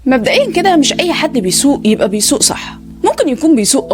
مبدئيا كده مش اي حد بيسوق يبقى بيسوق صح. ممكن يكون بيسوق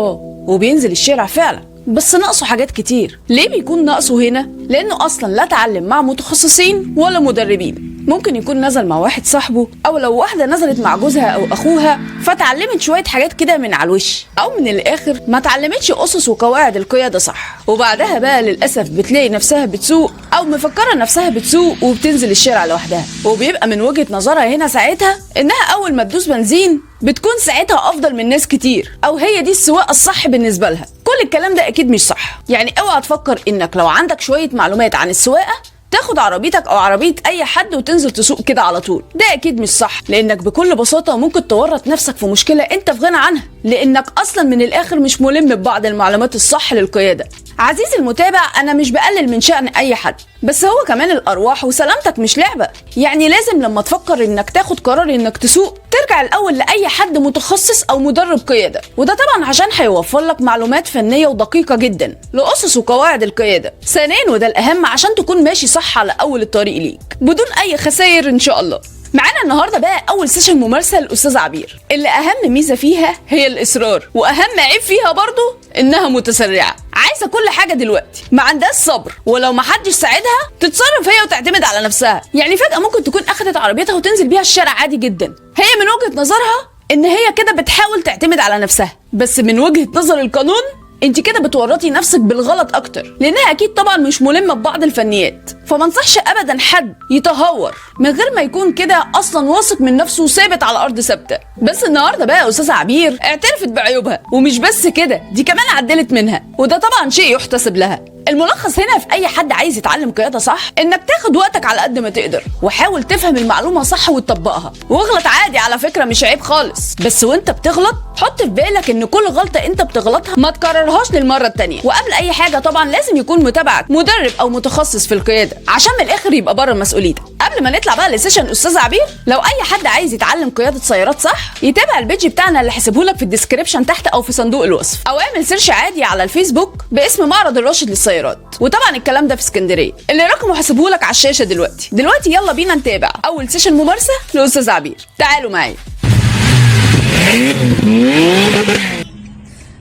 وبينزل الشارع فعلا، بس ناقصه حاجات كتير. ليه بيكون ناقصه هنا؟ لانه اصلا لا اتعلم مع متخصصين ولا مدربين. ممكن يكون نزل مع واحد صاحبه، او لو واحده نزلت مع جوزها او اخوها فتعلمت شويه حاجات كده من على الوش، او من الاخر ما اتعلمتش اسس وقواعد القياده صح، وبعدها بقى للاسف بتلاقي نفسها بتسوق او مفكره نفسها بتسوق وبتنزل الشارع لوحدها، وبيبقى من وجهه نظرها هنا ساعتها انها اول ما تدوس بنزين بتكون ساعتها افضل من ناس كتير، او هي دي السواقه الصح بالنسبه لها. كل الكلام ده اكيد مش صح. يعني اوعى تفكر انك لو عندك شويه معلومات عن السواقه تاخد عربيتك او عربيه اي حد وتنزل تسوق كده على طول. ده اكيد مش صح، لانك بكل بساطه ممكن تورط نفسك في مشكله انت في غنى عنها، لانك اصلا من الاخر مش ملم ببعض المعلومات الصح للقياده. عزيزي المتابع، انا مش بقلل من شأن اي حد، بس هو كمان الارواح وسلامتك مش لعبه. يعني لازم لما تفكر انك تاخد قرار انك تسوق ترجع الاول لاي حد متخصص او مدرب قياده، وده طبعا عشان هيوفر لك معلومات فنيه ودقيقه جدا لاسس وقواعد القياده. ثانيا وده الاهم، عشان تكون ماشي صح على اول الطريق ليك بدون اي خسائر ان شاء الله. معانا النهارده بقى اول سيشن ممارسه للاستاذ عبير، اللي اهم ميزه فيها هي الاصرار، واهم عيب فيها برضو انها متسرعه، عايزه كل حاجه دلوقتي، ما عندهاش صبر، ولو ما حدش ساعدها تتصرف هي وتعتمد على نفسها. يعني فجاه ممكن تكون اخدت عربيتها وتنزل بيها الشارع عادي جدا. هي من وجهه نظرها ان هي كده بتحاول تعتمد على نفسها، بس من وجهه نظر القانون انت كده بتورطي نفسك بالغلط اكتر، لانها اكيد طبعا مش ملمه ببعض الفنيات. فما انصحش ابدا حد يتهور من غير ما يكون كده اصلا واثق من نفسه وثابت على ارض ثابته. بس النهارده بقى استاذه عبير اعترفت بعيوبها، ومش بس كده دي كمان عدلت منها، وده طبعا شيء يحتسب لها. الملخص هنا في اي حد عايز يتعلم قياده صح انك تاخد وقتك على قد ما تقدر، وحاول تفهم المعلومه صح وتطبقها، واغلط عادي على فكره مش عيب خالص. بس وانت بتغلط حط في بالك ان كل غلطه انت بتغلطها ما تكررهاش للمره التانيه. وقبل اي حاجه طبعا لازم يكون متابعك مدرب او متخصص في القياده عشان من الاخر يبقى بره مسؤوليتك. قبل ما نطلع بقى لسيشن استاذ عبير، لو اي حد عايز يتعلم قياده سيارات صح يتابع البيج بتاعنا اللي هسيبهولك في الديسكريبشن تحت او في صندوق الوصف، او اعمل سيرش عادي على الفيسبوك باسم معرض الراشد للسيارات. وطبعا الكلام ده في اسكندريه، اللي رقمه هسيبهولك على الشاشه دلوقتي. يلا بينا نتابع اول سيشن ممارسه لاستاذ عبير. تعالوا معايا.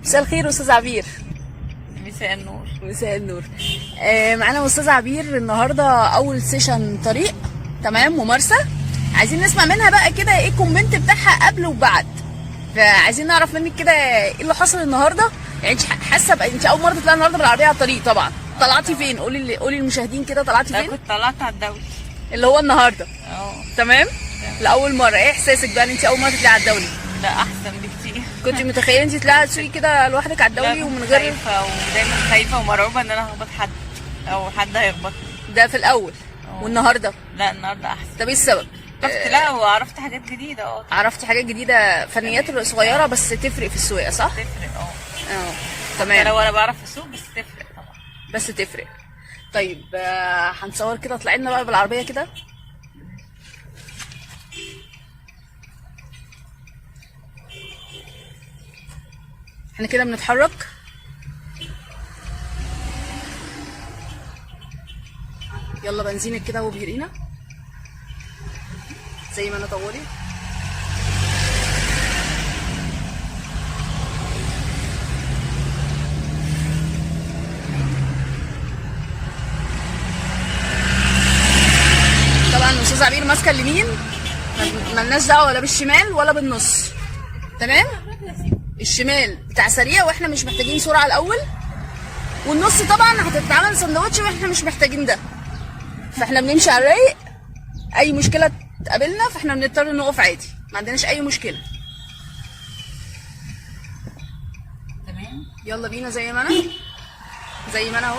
مساء الخير استاذ عبير. مساء النور. مساء النور. معانا استاذ عبير النهارده اول سيشن طريق، تمام، ممارسه. عايزين نسمع منها بقى كده ايه الكومنت بتاعها قبل وبعد، فعايزين نعرف منك كده ايه اللي حصل النهارده. يعني انت حاسه انت اول مره تطلعي النهارده بالعربيه على الطريق طبعا، طلعتي فين؟ قولي للمشاهدين كده طلعتي فين؟ كنت طلعت على الدولي اللي هو النهارده. تمام. لاول مره، ايه احساسك بقى ان انت اول مره تطلعي على الدولي؟ لا احسن بكتير. كنت متخيله انت تطلعي تسوقي كده لوحدك على الدولي ومن غير؟ خايفه، ودايما خايفه ومرعوبه ان انا هخبط حد او حد هيخبطني. ده في الاول. والنهارده؟ لا النهارده احسن. طب ايه السبب؟ لا وعرفت حاجات جديده. عرفتي حاجات جديده، فنيات صغيره بس تفرق في السواقه صح؟ تفرق. تمام. لو انا بعرف اسوق بس تفرق طبعا. بس تفرق. طيب هنصور كده، طلعي لنا بقى بالعربيه كده. احنا كده بنتحرك. يلا بنزينك كده وبيرينا زي ما انا طولي. طبعا الاستاذ عبير ماسكه اليمين، ملناش دعوه ولا بالشمال ولا بالنص. تمام. الشمال بتاع سريع واحنا مش محتاجين سرعه الاول، والنص طبعا هتتعمل سندوتش واحنا مش محتاجين ده، فاحنا بنمشي على الرايق. اي مشكله تقابلنا فاحنا بنضطر نقف عادي، ما عندناش اي مشكله. تمام. يلا بينا زي ما انا اهو.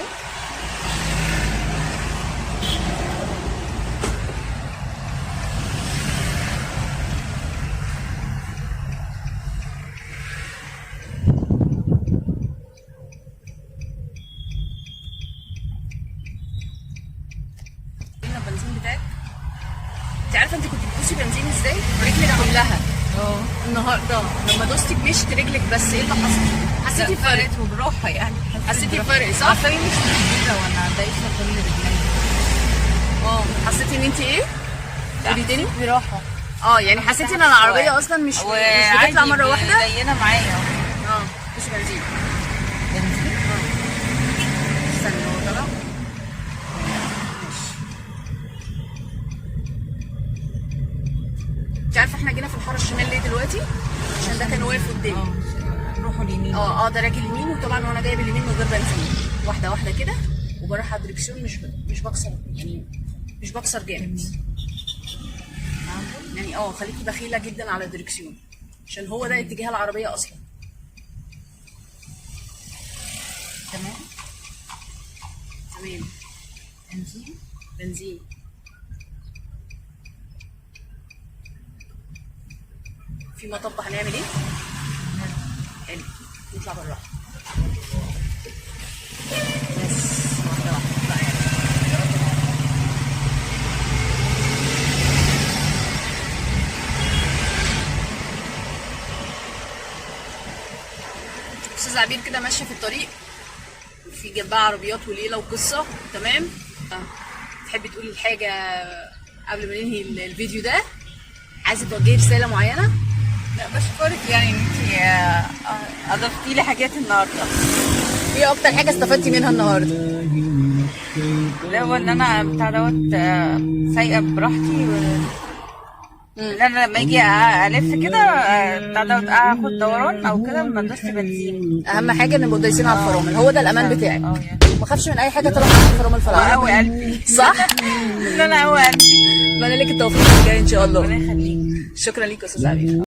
البنزين بتاعك، انت عارفه انت كنت بتدوسي بنزين ازاي؟ رجلك كلها. النهارده لما دوستي بمشت رجلك بس، ايه اللي حصل؟ حسيتي بفرق؟ وبروحها يعني. حسيتي بفرق صح؟ عارفه مش كده وانا دايسه كل رجلي. حسيتي ان انت ايه؟ قولي تاني. براحه. يعني حسيتي ان العربيه اصلا مش بتطلع مره واحده؟ لينه معايا. مش بنزين. بنزين. استني هو طلع. انت عارفه احنا جينا في الحاره الشمال ليه دلوقتي؟ عشان ده كان واقف قدامي. روحوا اليمين. ده راجل يمين، وطبعا وانا جايب اليمين من غير بنزين، واحده واحده كده، وبروح على الدركسيون، مش بكسر يعني، مش بكسر جامد يعني. خليكي بخيله جدا على الدركسيون عشان هو ده اتجاه العربيه اصلا. تمام. بنزين. في مطب هنعمل ايه؟ حلو، نطلع بالراحه بس، واحده واحده نطلع يعني. استاذ عبير كده ماشيه في الطريق، في جنبها عربيات وليله وقصه، تمام. تحبي تقولي الحاجه قبل ما ننهي الفيديو ده؟ عايزه توجهي رساله معينه؟ لا بشكرك يعني ان انت اضفتي لي حاجات النهارده. ايه اكتر حاجه استفدتي منها النهارده؟ اللي هو ان انا بتاع دوت سايقه براحتي، ان انا لما اجي الف كده بتاع دوت اخد دوران او كده ما ادوسش بنزين. اهم حاجه ان نبقى دايسين على الفرامل، هو ده الامان بتاعك. يعني ما خافش من اي حاجه طالما معاك الفرامل في العربيه. قوي قلبي صح؟ ان انا قوي قلبي. اتمنى لك التوفيق الجاي ان شاء الله. ربنا يخليك. شكرا ليك يا استاذ عبير.